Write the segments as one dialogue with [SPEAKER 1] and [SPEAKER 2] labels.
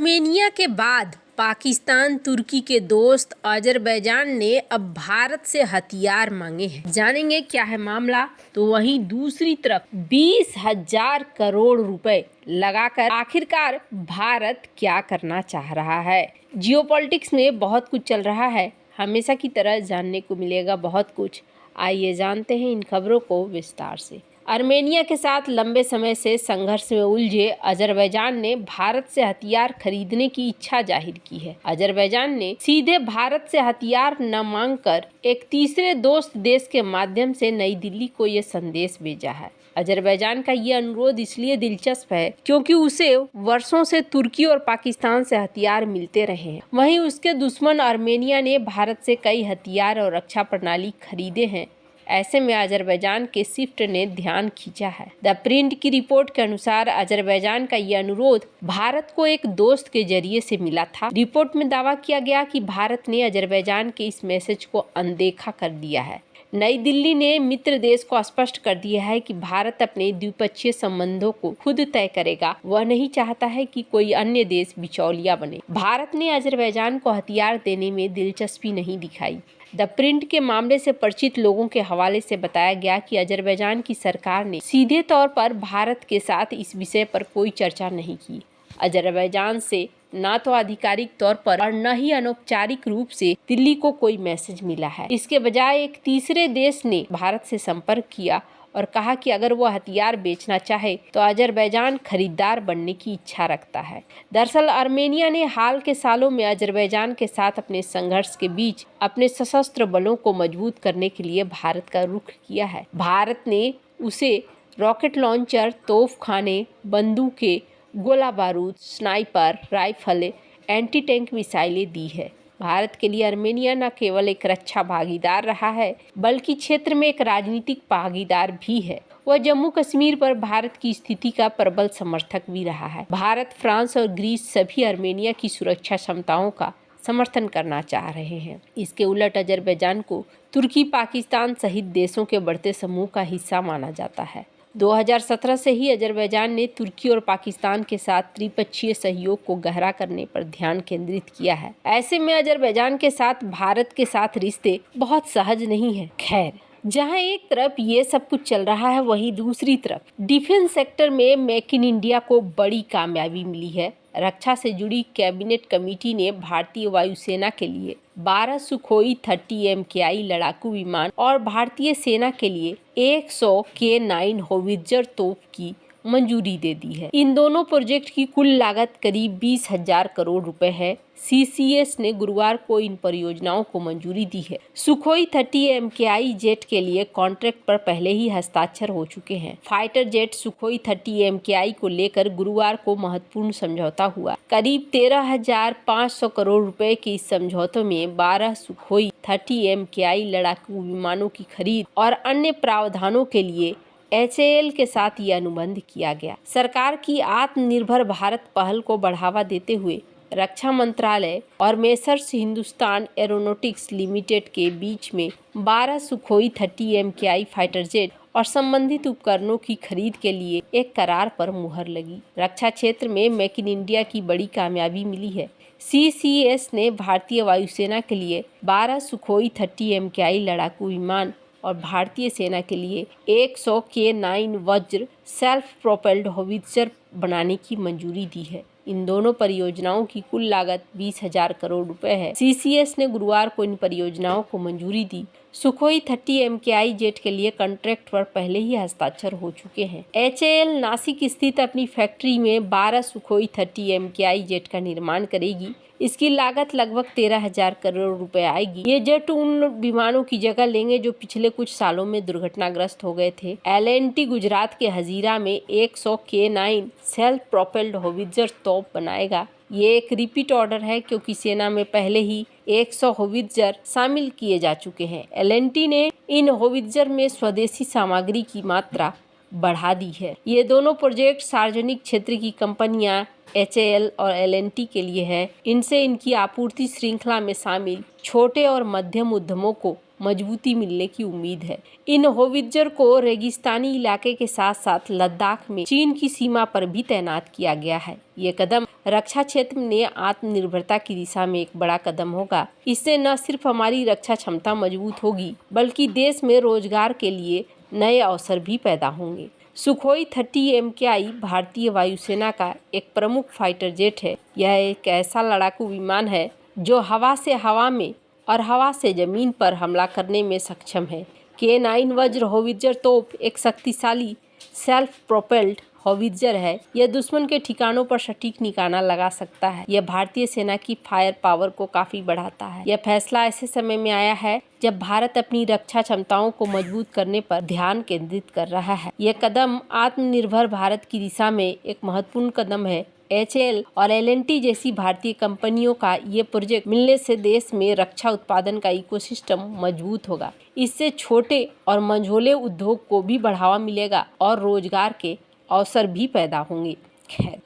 [SPEAKER 1] Armenia के बाद पाकिस्तान तुर्की के दोस्त अजरबैजान ने अब भारत से हथियार मांगे हैं। जानेंगे क्या है मामला। तो वहीं दूसरी तरफ 20,000 करोड़ रुपए लगाकर आखिरकार भारत क्या करना चाह रहा है। जियोपॉलिटिक्स में बहुत कुछ चल रहा है, हमेशा की तरह जानने को मिलेगा बहुत कुछ। आइए जानते हैं इन खबरों को विस्तार से। आर्मेनिया के साथ लंबे समय से संघर्ष में उलझे अजरबैजान ने भारत से हथियार खरीदने की इच्छा जाहिर की है। अजरबैजान ने सीधे भारत से हथियार न मांगकर एक तीसरे दोस्त देश के माध्यम से नई दिल्ली को ये संदेश भेजा है। अजरबैजान का ये अनुरोध इसलिए दिलचस्प है क्योंकि उसे वर्षों से तुर्की और पाकिस्तान से हथियार मिलते रहे हैं। वहीं उसके दुश्मन आर्मेनिया ने भारत से कई हथियार और रक्षा प्रणाली खरीदे हैं। ऐसे में अजरबैजान के स्विफ्ट ने ध्यान खींचा है। द प्रिंट की रिपोर्ट के अनुसार अजरबैजान का यह अनुरोध भारत को एक दोस्त के जरिए से मिला था। रिपोर्ट में दावा किया गया कि भारत ने अजरबैजान के इस मैसेज को अनदेखा कर दिया है। नई दिल्ली ने मित्र देश को स्पष्ट कर दिया है कि भारत अपने द्विपक्षीय संबंधों को खुद तय करेगा। वह नहीं चाहता है कि कोई अन्य देश बिचौलिया बने। भारत ने अजरबैजान को हथियार देने में दिलचस्पी नहीं दिखाई। द प्रिंट के मामले से परिचित लोगों के हवाले से बताया गया कि अजरबैजान की सरकार ने सीधे तौर पर भारत के साथ इस विषय पर कोई चर्चा नहीं की। अजरबैजान से न तो आधिकारिक तौर पर और न ही अनौपचारिक रूप से दिल्ली को कोई मैसेज मिला है। इसके बजाय एक तीसरे देश ने भारत से संपर्क किया और कहा कि अगर वह हथियार बेचना चाहे तो अजरबैजान खरीदार बनने की इच्छा रखता है। दरअसल आर्मेनिया ने हाल के सालों में अजरबैजान के साथ अपने संघर्ष के बीच अपने सशस्त्र बलों को मजबूत करने के लिए भारत का रुख किया है। भारत ने उसे रॉकेट लॉन्चर, तोपखाने, बंदूकें, गोला बारूद, स्नाइपर राइफल, एंटी टैंक मिसाइलें दी है। भारत के लिए आर्मेनिया न केवल एक रक्षा भागीदार रहा है बल्कि क्षेत्र में एक राजनीतिक भागीदार भी है। वह जम्मू कश्मीर पर भारत की स्थिति का प्रबल समर्थक भी रहा है। भारत, फ्रांस और ग्रीस सभी आर्मेनिया की सुरक्षा क्षमताओं का समर्थन करना चाह रहे हैं। इसके उलट अजरबैजान को तुर्की, पाकिस्तान सहित देशों के बढ़ते समूह का हिस्सा माना जाता है। 2017 से ही अजरबैजान ने तुर्की और पाकिस्तान के साथ त्रिपक्षीय सहयोग को गहरा करने पर ध्यान केंद्रित किया है। ऐसे में अजरबैजान के साथ भारत के साथ रिश्ते बहुत सहज नहीं है। खैर, जहां एक तरफ ये सब कुछ चल रहा है, वहीं दूसरी तरफ डिफेंस सेक्टर में मेक इन इंडिया को बड़ी कामयाबी मिली है। रक्षा से जुड़ी कैबिनेट कमेटी ने भारतीय वायुसेना के लिए 12 सुखोई 30 MKI लड़ाकू विमान और भारतीय सेना के लिए 100 K9 होवित्जर तोप की मंजूरी दे दी है। इन दोनों प्रोजेक्ट की कुल लागत करीब 20,000 करोड़ रुपए है। CCS ने गुरुवार को इन परियोजनाओं को मंजूरी दी है। सुखोई 30 MKI जेट के लिए कॉन्ट्रैक्ट पर पहले ही हस्ताक्षर हो चुके हैं। फाइटर जेट सुखोई 30 MKI को लेकर गुरुवार को महत्वपूर्ण समझौता हुआ। करीब 13,500 करोड़ रुपए के इस समझौते में 12 सुखोई 30 MKI लड़ाकू विमानों की खरीद और अन्य प्रावधानों के लिए HAL के साथ ये अनुबंध किया गया। सरकार की आत्मनिर्भर भारत पहल को बढ़ावा देते हुए रक्षा मंत्रालय और मेसर्स हिंदुस्तान एरोनॉटिक्स लिमिटेड के बीच में 12 सुखोई 30 MKI फाइटर जेट और संबंधित उपकरणों की खरीद के लिए एक करार पर मुहर लगी। रक्षा क्षेत्र में मेक इन इंडिया की बड़ी कामयाबी मिली है। CCS ने भारतीय वायुसेना के लिए 12 सुखोई 30 MKI लड़ाकू विमान और भारतीय सेना के लिए 100 K9 वज्र सेल्फ प्रोपेल्ड होवित्जर बनाने की मंजूरी दी है। इन दोनों परियोजनाओं की कुल लागत 20,000 करोड़ रुपए है। CCS ने गुरुवार को इन परियोजनाओं को मंजूरी दी। सुखोई 30 MKI जेट के लिए कॉन्ट्रैक्ट पर पहले ही हस्ताक्षर हो चुके हैं। HAL नासिक स्थित अपनी फैक्ट्री में 12 सुखोई 30 MKI जेट का निर्माण करेगी। इसकी लागत लगभग 13,000 करोड़ रुपए आएगी। ये जेट उन विमानों की जगह लेंगे जो पिछले कुछ सालों में दुर्घटनाग्रस्त हो गए थे। L&T गुजरात के हजीरा में 100 K9 सेल्फ प्रोपेल्ड होवित्जर तोप बनाएगा। ये एक रिपीट ऑर्डर है क्योंकि सेना में पहले ही 100 होवित्जर शामिल किए जा चुके हैं। L&T ने इन होवित्जर में स्वदेशी सामग्री की मात्रा बढ़ा दी है। ये दोनों प्रोजेक्ट सार्वजनिक क्षेत्र की कंपनियां HAL और L&T के लिए है। इनसे इनकी आपूर्ति श्रृंखला में शामिल छोटे और मध्यम उद्यमों को मजबूती मिलने की उम्मीद है। इन होवित्जर को रेगिस्तानी इलाके के साथ साथ लद्दाख में चीन की सीमा पर भी तैनात किया गया है। ये कदम रक्षा क्षेत्र में आत्मनिर्भरता की दिशा में एक बड़ा कदम होगा। इससे न सिर्फ हमारी रक्षा क्षमता मजबूत होगी बल्कि देश में रोजगार के लिए नए अवसर भी पैदा होंगे। सुखोई 30 MKI भारतीय वायुसेना का एक प्रमुख फाइटर जेट है। यह एक ऐसा लड़ाकू विमान है जो हवा से हवा में और हवा से जमीन पर हमला करने में सक्षम है। K9 वज्र होवित्जर तोप एक शक्तिशाली सेल्फ प्रोपेल्ड होवित्जर है। यह दुश्मन के ठिकानों पर सटीक निशाना लगा सकता है। यह भारतीय सेना की फायर पावर को काफी बढ़ाता है। यह फैसला ऐसे समय में आया है जब भारत अपनी रक्षा क्षमताओं को मजबूत करने पर ध्यान केंद्रित कर रहा है। यह कदम आत्मनिर्भर भारत की दिशा में एक महत्वपूर्ण कदम है। HAL और L&T जैसी भारतीय कंपनियों का ये प्रोजेक्ट मिलने से देश में रक्षा उत्पादन का इकोसिस्टम मजबूत होगा। इससे छोटे और मझोले उद्योग को भी बढ़ावा मिलेगा और रोजगार के अवसर भी पैदा होंगे।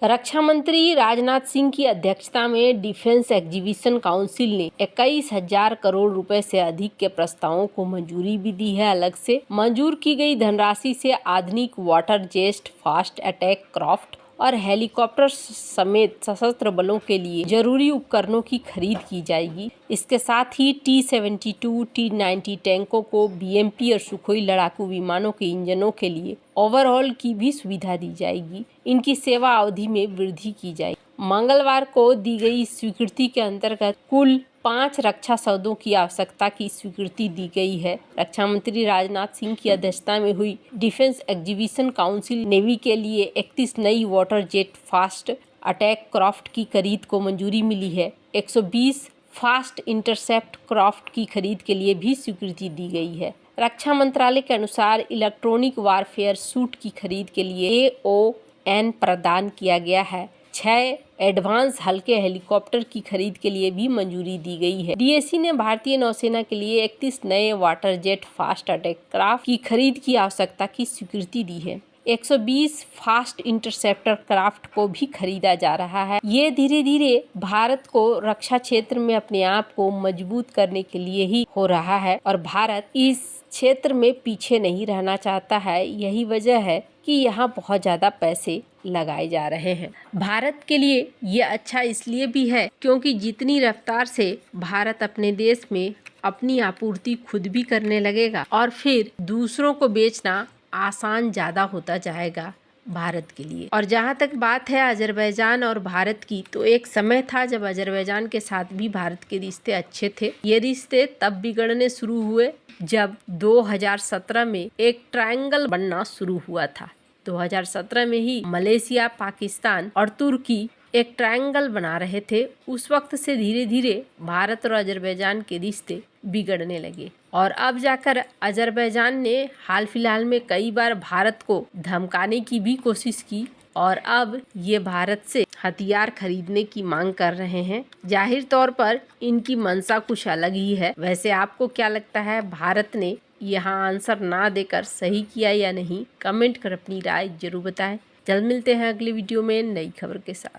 [SPEAKER 1] रक्षा मंत्री राजनाथ सिंह की अध्यक्षता में डिफेंस एग्जीबिशन काउंसिल ने 21,000 करोड़ रुपए से अधिक के प्रस्तावों को मंजूरी भी दी है। अलग से मंजूर की गई धनराशि से आधुनिक water jet, fast attack craft और हेलीकॉप्टर समेत सशस्त्र बलों के लिए जरूरी उपकरणों की खरीद की जाएगी। इसके साथ ही T-72, T-90 टैंकों को BMP और सुखोई लड़ाकू विमानों के इंजनों के लिए ओवरहॉल की भी सुविधा दी जाएगी। इनकी सेवा अवधि में वृद्धि की जाएगी। मंगलवार को दी गई स्वीकृति के अंतर्गत कुल 5 रक्षा सौदों की आवश्यकता की स्वीकृति दी गई है। रक्षा मंत्री राजनाथ सिंह की अध्यक्षता में हुई डिफेंस एग्जीबिशन काउंसिल नेवी के लिए 31 नई water jet fast attack craft की खरीद को मंजूरी मिली है। 120 फास्ट इंटरसेप्ट क्राफ्ट की खरीद के लिए भी स्वीकृति दी गई है। रक्षा मंत्रालय के अनुसार इलेक्ट्रॉनिक वारफेयर सूट की खरीद के लिए AON प्रदान किया गया है। 6 एडवांस हल्के हेलीकॉप्टर की खरीद के लिए भी मंजूरी दी गई है। DAC ने भारतीय नौसेना के लिए 31 नए water jet fast attack craft की खरीद की आवश्यकता की स्वीकृति दी है। 120 फास्ट इंटरसेप्टर क्राफ्ट को भी खरीदा जा रहा है। ये धीरे धीरे भारत को रक्षा क्षेत्र में अपने आप को मजबूत करने के लिए ही हो रहा है और भारत इस क्षेत्र में पीछे नहीं रहना चाहता है। यही वजह है कि यहाँ बहुत ज्यादा पैसे लगाए जा रहे हैं। भारत के लिए ये अच्छा इसलिए भी है क्योंकि जितनी रफ्तार से भारत अपने देश में अपनी आपूर्ति खुद भी करने लगेगा और फिर दूसरों को बेचना आसान ज्यादा होता जाएगा भारत के लिए। और जहाँ तक बात है अजरबैजान और भारत की, तो एक समय था जब अजरबैजान के साथ भी भारत के रिश्ते अच्छे थे। ये रिश्ते तब बिगड़ने शुरू हुए जब 2017 में एक ट्रायंगल बनना शुरू हुआ था। 2017 में ही मलेशिया, पाकिस्तान और तुर्की एक ट्रायंगल बना रहे थे। उस वक्त से धीरे धीरे भारत और अजरबैजान के रिश्ते बिगड़ने लगे और अब जाकर अजरबैजान ने हाल फिलहाल में कई बार भारत को धमकाने की भी कोशिश की और अब ये भारत से हथियार खरीदने की मांग कर रहे हैं। जाहिर तौर पर इनकी मंशा कुछ अलग ही है। वैसे आपको क्या लगता है, भारत ने यहाँ आंसर ना देकर सही किया या नहीं? कमेंट कर अपनी राय जरूर बताएं। जल्द मिलते हैं अगली वीडियो में नई खबर के साथ।